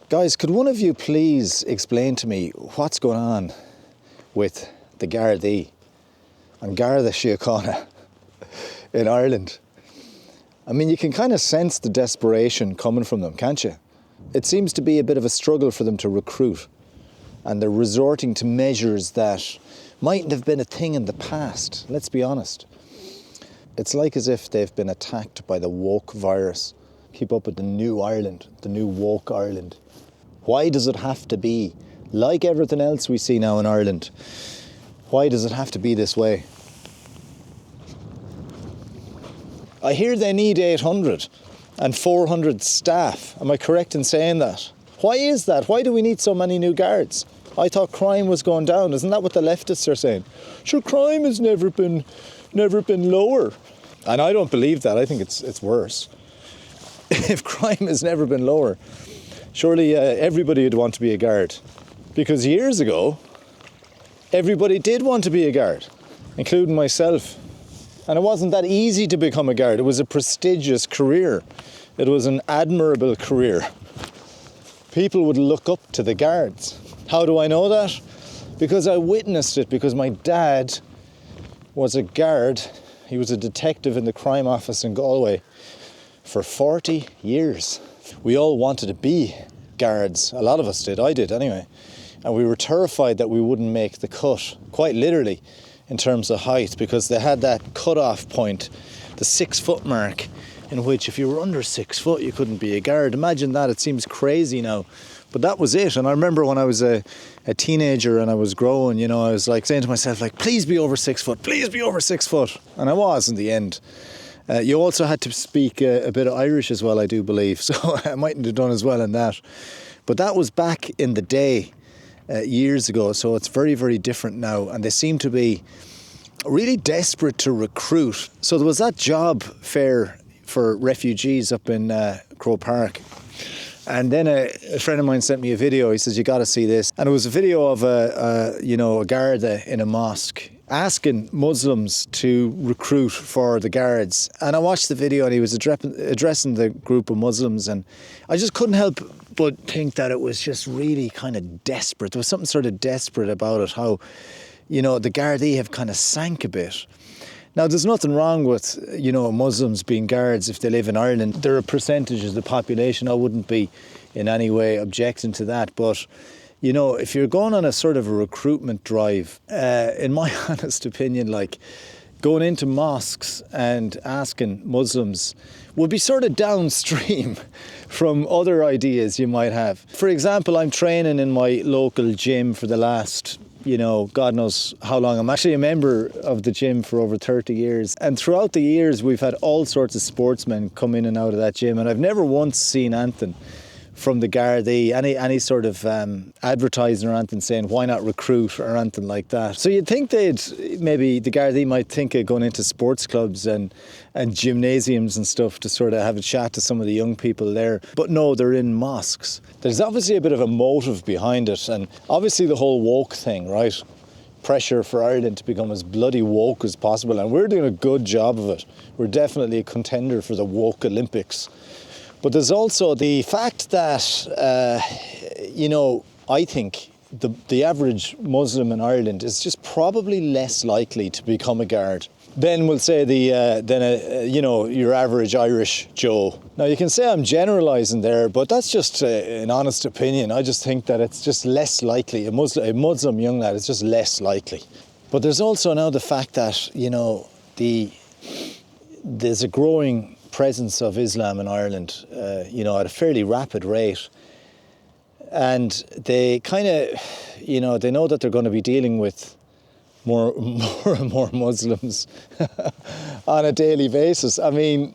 Guys, could one of you please explain to me what's going on with the Gardaí and Garda Síochána in Ireland? I mean, you can kind of sense the desperation coming from them, can't you? It seems to be a bit of a struggle for them to recruit, and they're resorting to measures that mightn't have been a thing in the past, let's be honest. It's like as if they've been attacked by the woke virus. Keep up with the new Ireland, the new woke Ireland. Why does it have to be, like everything else we see now in Ireland, why does it have to be this way? I hear they need 800 and 400 staff. Am I correct in saying that? Why is that? Why do we need so many new guards? I thought crime was going down. Isn't that what the leftists are saying? Sure, crime has never been lower. And I don't believe that. I think it's worse. If crime has never been lower, surely everybody would want to be a guard. Because years ago, everybody did want to be a guard, including myself. And it wasn't that easy to become a guard. It was a prestigious career. It was an admirable career. People would look up to the guards. How do I know that? Because I witnessed it, because my dad was a guard. He was a detective in the crime office in Galway for 40 years. We all wanted to be guards. A lot of us did. I did anyway. And we were terrified that we wouldn't make the cut, quite literally, in terms of height, because they had that cut-off point, the 6 foot mark, in which if you were under 6 foot, you couldn't be a guard. Imagine that. It seems crazy now. But that was it. And I remember when I was a teenager and I was growing, you know, I was like saying to myself, like, please be over 6 foot, please be over 6 foot. And I was in the end. You also had to speak a bit of Irish as well, I do believe. So I mightn't have done as well in that. But that was back in the day, years ago. So it's very, very different now. And they seem to be really desperate to recruit. So there was that job fair for refugees up in Croke Park. And then a friend of mine sent me a video. He says, you got to see this. And it was a video of a Garda in a mosque asking Muslims to recruit for the guards. And I watched the video and he was addressing the group of Muslims. And I just couldn't help but think that it was just really kind of desperate. There was something sort of desperate about it, how, you know, the Gardaí have kind of sank a bit. Now, there's nothing wrong with, you know, Muslims being guards if they live in Ireland. They're a percentage of the population. I wouldn't be in any way objecting to that. But, you know, if you're going on a sort of a recruitment drive, in my honest opinion, like going into mosques and asking Muslims would be sort of downstream from other ideas you might have. For example, I'm training in my local gym for the last, you know, God knows how long. I'm actually a member of the gym for over 30 years. And throughout the years, we've had all sorts of sportsmen come in and out of that gym. And I've never once seen anything from the Gardaí, any sort of advertising or anything saying, why not recruit or anything like that. So you'd think maybe the Gardaí might think of going into sports clubs and gymnasiums and stuff to sort of have a chat to some of the young people there. But no, they're in mosques. There's obviously a bit of a motive behind it, and obviously the whole woke thing, right? Pressure for Ireland to become as bloody woke as possible, and we're doing a good job of it. We're definitely a contender for the woke Olympics. But there's also the fact that, I think the average Muslim in Ireland is just probably less likely to become a guard than, we'll say, your average Irish Joe. Now, you can say I'm generalising there, but that's just an honest opinion. I just think that it's just less likely. A Muslim young lad is just less likely. But there's also now the fact that, you know, there's a growing presence of Islam in Ireland, at a fairly rapid rate. And they kind of, they know that they're going to be dealing with more and more Muslims on a daily basis. I mean,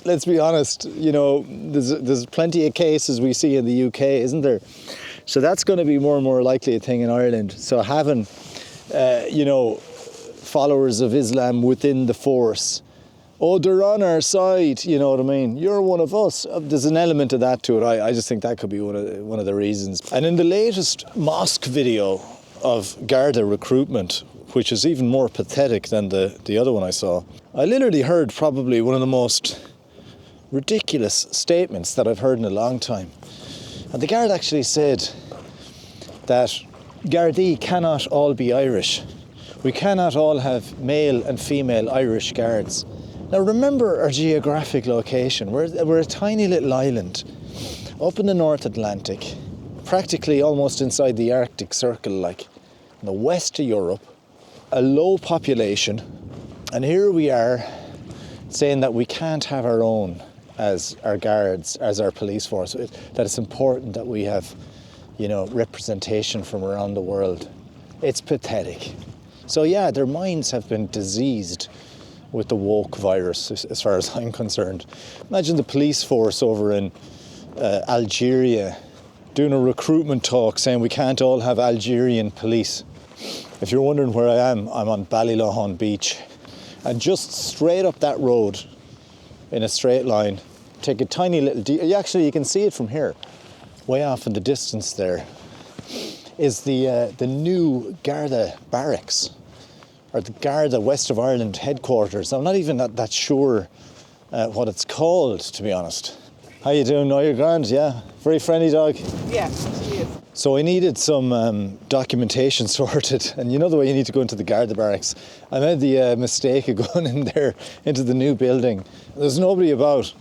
let's be honest, there's plenty of cases we see in the UK, isn't there? So that's going to be more and more likely a thing in Ireland. So having, followers of Islam within the force, oh, they're on our side, you know what I mean? You're one of us. There's an element of that to it. I just think that could be one of the reasons. And in the latest mosque video of Garda recruitment, which is even more pathetic than the other one I saw, I literally heard probably one of the most ridiculous statements that I've heard in a long time. And the guard actually said that Gardaí cannot all be Irish. We cannot all have male and female Irish guards. Now remember our geographic location. We're a tiny little island up in the North Atlantic, practically almost inside the Arctic Circle, like in the west of Europe, a low population, and here we are saying that we can't have our own as our guards, as our police force, that it's important that we have, representation from around the world. It's pathetic. So yeah, their minds have been diseased with the woke virus, as far as I'm concerned. Imagine the police force over in Algeria doing a recruitment talk saying we can't all have Algerian police. If you're wondering where I am, I'm on Ballyloughan Beach. And just straight up that road, in a straight line, take a tiny little... Actually, you can see it from here. Way off in the distance there is the new Garda barracks, or the Garda West of Ireland headquarters. I'm not even that sure what it's called, to be honest. How you doing? No, you're grand, yeah. Very friendly dog. Yeah, she is. So I needed some documentation sorted, and you know the way you need to go into the Garda barracks. I made the mistake of going in there into the new building. There's nobody about,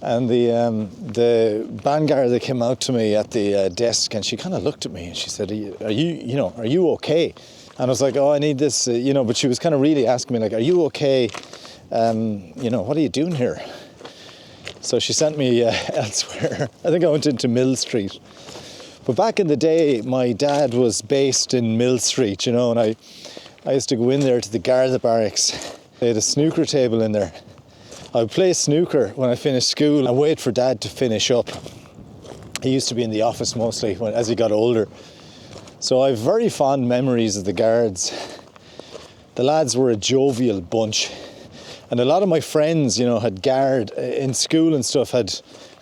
and the band Garda came out to me at the desk, and she kind of looked at me and she said, "Are you okay?" And I was like, "Oh, I need this," But she was kind of really asking me, like, "Are you okay? What are you doing here?" So she sent me elsewhere. I think I went into Mill Street. But back in the day, my dad was based in Mill Street, and I used to go in there to the Garda barracks. They had a snooker table in there. I would play snooker when I finished school and wait for Dad to finish up. He used to be in the office mostly as he got older. So I have very fond memories of the guards. The lads were a jovial bunch. And a lot of my friends, had guard in school and stuff, had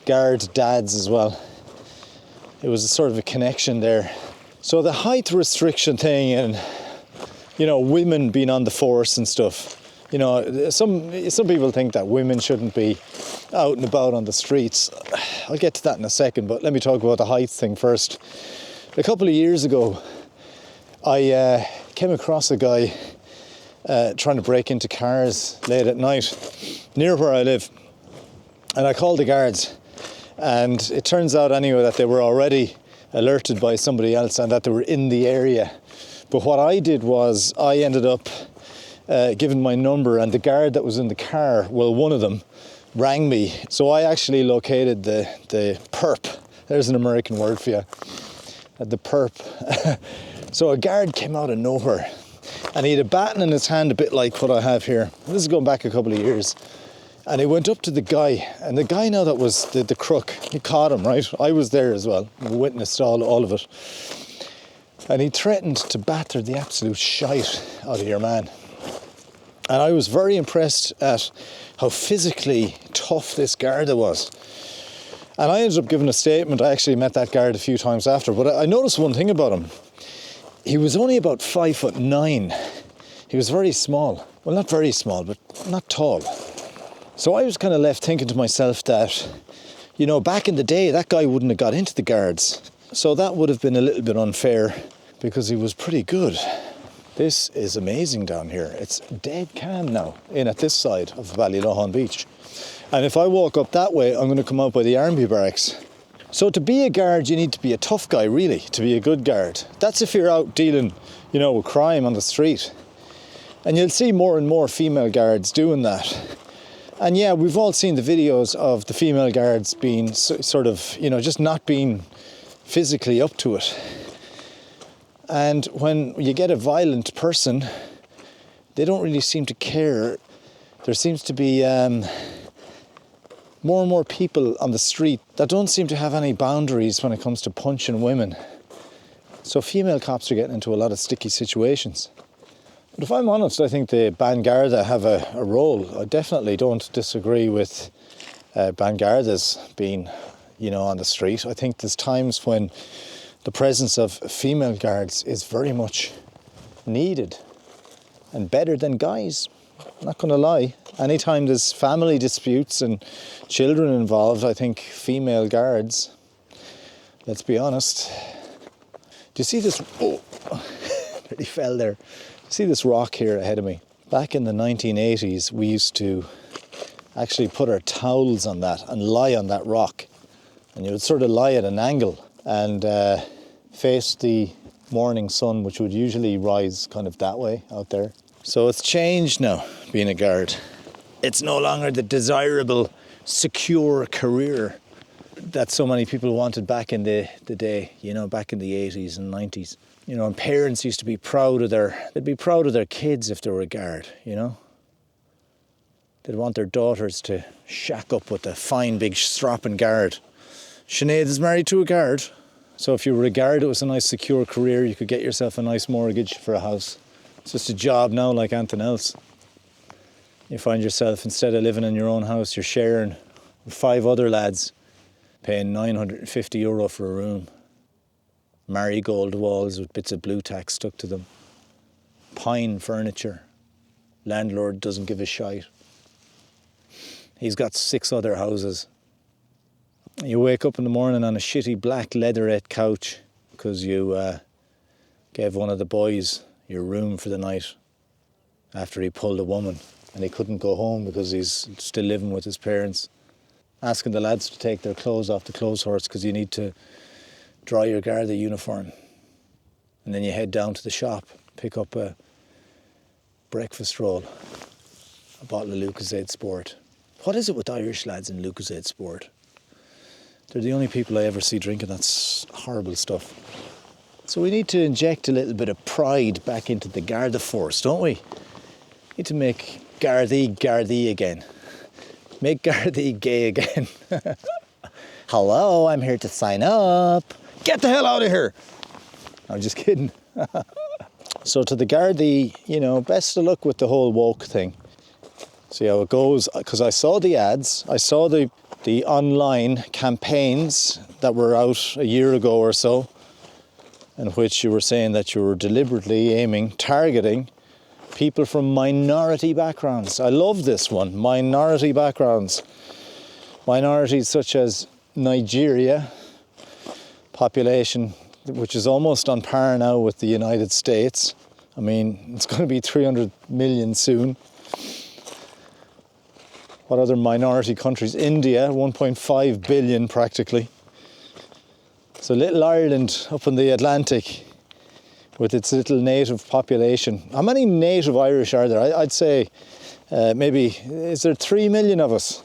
guard dads as well. It was a sort of a connection there. So the height restriction thing and, women being on the force and stuff, some people think that women shouldn't be out and about on the streets. I'll get to that in a second, but let me talk about the height thing first. A couple of years ago, I came across a guy trying to break into cars late at night near where I live. And I called the guards. And it turns out anyway that they were already alerted by somebody else and that they were in the area. But what I did was I ended up giving my number, and the guard that was in the car, well, one of them, rang me. So I actually located the perp. There's an American word for you. The perp. So a guard came out of nowhere and he had a baton in his hand, a bit like what I have here. This is going back a couple of years. And he went up to the guy, and the guy now that was the crook, he caught him, right? I was there as well, witnessed all of it. And he threatened to batter the absolute shite out of your man. And I was very impressed at how physically tough this Garda was. And I ended up giving a statement. I actually met that guard a few times after, but I noticed one thing about him. He was only about 5'9". He was very small. Well, not very small, but not tall. So I was kind of left thinking to myself that, back in the day, that guy wouldn't have got into the guards. So that would have been a little bit unfair because he was pretty good. This is amazing down here. It's dead calm now in at this side of Ballyloughan Beach. And if I walk up that way, I'm going to come out by the army barracks. So to be a guard, you need to be a tough guy, really, to be a good guard. That's if you're out dealing, with crime on the street. And you'll see more and more female guards doing that. And yeah, we've all seen the videos of the female guards being sort of, just not being physically up to it. And when you get a violent person, they don't really seem to care. There seems to be more and more people on the street that don't seem to have any boundaries when it comes to punching women. So female cops are getting into a lot of sticky situations. But if I'm honest, I think the Band Garda have a role. I definitely don't disagree with Band Gardas being, on the street. I think there's times when the presence of female guards is very much needed and better than guys. I'm not going to lie. Anytime there's family disputes and children involved, I think female guards let's be honest. Do you see this? Oh, nearly fell there. See this rock here ahead of me? Back in the 1980s, we used to actually put our towels on that and lie on that rock. And you would sort of lie at an angle and face the morning sun, which would usually rise kind of that way out there. So it's changed now, being a guard. It's no longer the desirable, secure career that so many people wanted back in the day, you know, back in the 80s and 90s. You know, and parents used to be proud of their kids if they were a guard, you know. They'd want their daughters to shack up with a fine big strapping guard. Sinead is married to a guard, so if you were a guard, it was a nice secure career. You could get yourself a nice mortgage for a house. It's just a job now like anything else. You find yourself, instead of living in your own house, you're sharing with 5 other lads, paying €950 for a room. Marigold walls with bits of blue tack stuck to them. Pine furniture. Landlord doesn't give a shite. He's got 6 other houses. You wake up in the morning on a shitty black leatherette couch because you gave one of the boys your room for the night after he pulled a woman and he couldn't go home because he's still living with his parents. Asking the lads to take their clothes off the clothes horse because you need to dry your Garda uniform. And then you head down to the shop, pick up a breakfast roll, a bottle of Lucozade Sport. What is it with Irish lads in Lucozade Sport? They're the only people I ever see drinking that horrible stuff. So we need to inject a little bit of pride back into the Garda force, don't we? Need to make Gardaí again. Make Gardaí gay again. Hello, I'm here to sign up. Get the hell out of here. I'm just kidding. So to the Gardaí, you know, best of luck with the whole woke thing. See how it goes, because I saw the ads, I saw the online campaigns that were out a year ago or so, in which you were saying that you were deliberately targeting people from minority backgrounds. I love this one, minority backgrounds. Minorities such as Nigeria, population which is almost on par now with the United States. I mean, it's going to be 300 million soon. What other minority countries? India, 1.5 billion practically. So little Ireland up in the Atlantic with its little native population. How many native Irish are there? I'd say maybe, is there 3 million of us?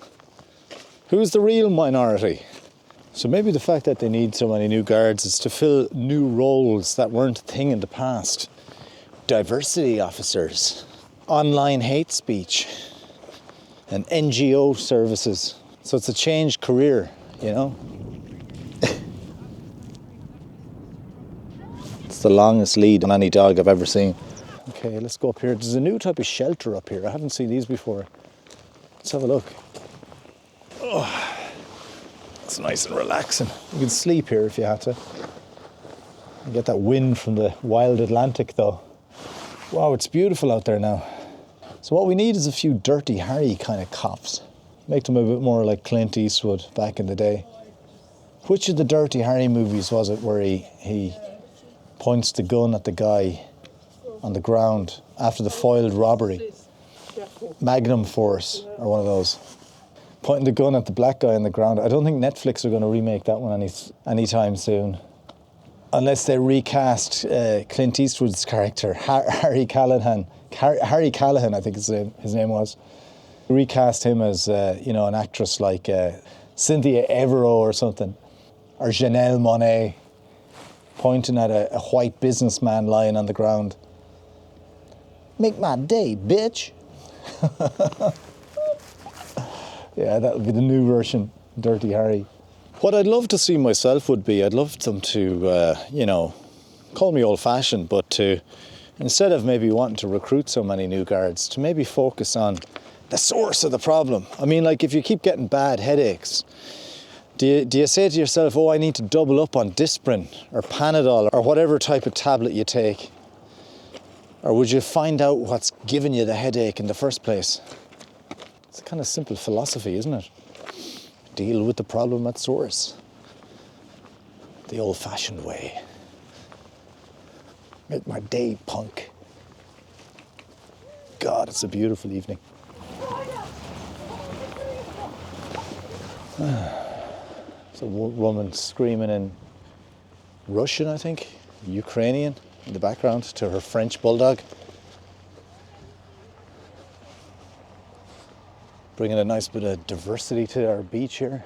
Who's the real minority? So maybe the fact that they need so many new guards is to fill new roles that weren't a thing in the past. Diversity officers, online hate speech, and NGO services. So it's a changed career, you know. It's the longest lead on any dog I've ever seen. Okay, let's go up here. There's a new type of shelter up here. I haven't seen these before. Let's have a look. Oh, it's nice and relaxing. You can sleep here if you had to. You get that wind from the wild Atlantic though. Wow, it's beautiful out there now. So what we need is a few Dirty Harry kind of cops. Make them a bit more like Clint Eastwood back in the day. Which of the Dirty Harry movies was it where he points the gun at the guy on the ground after the foiled robbery? Magnum Force, or one of those. Pointing the gun at the black guy on the ground. I don't think Netflix are going to remake that one anytime soon. Unless they recast Clint Eastwood's character, Harry Callahan. Harry Callahan, I think his name was. Recast him as, an actress like Cynthia Evero or something. Or Janelle Monáe, pointing at a white businessman lying on the ground. Make my day, bitch. Yeah, that would be the new version, Dirty Harry. What I'd love to see myself would be, I'd love them to, call me old-fashioned, but to, instead of maybe wanting to recruit so many new guards, to maybe focus on the source of the problem. I mean, like if you keep getting bad headaches, do you say to yourself, oh, I need to double up on Disprin or Panadol or whatever type of tablet you take? Or would you find out what's giving you the headache in the first place? It's a kind of simple philosophy, isn't it? Deal with the problem at source. the old-fashioned way. Make my day, punk. God, it's a beautiful evening. There's a woman screaming in Russian, I think, Ukrainian in the background to her French bulldog. Bringing a nice bit of diversity to our beach here.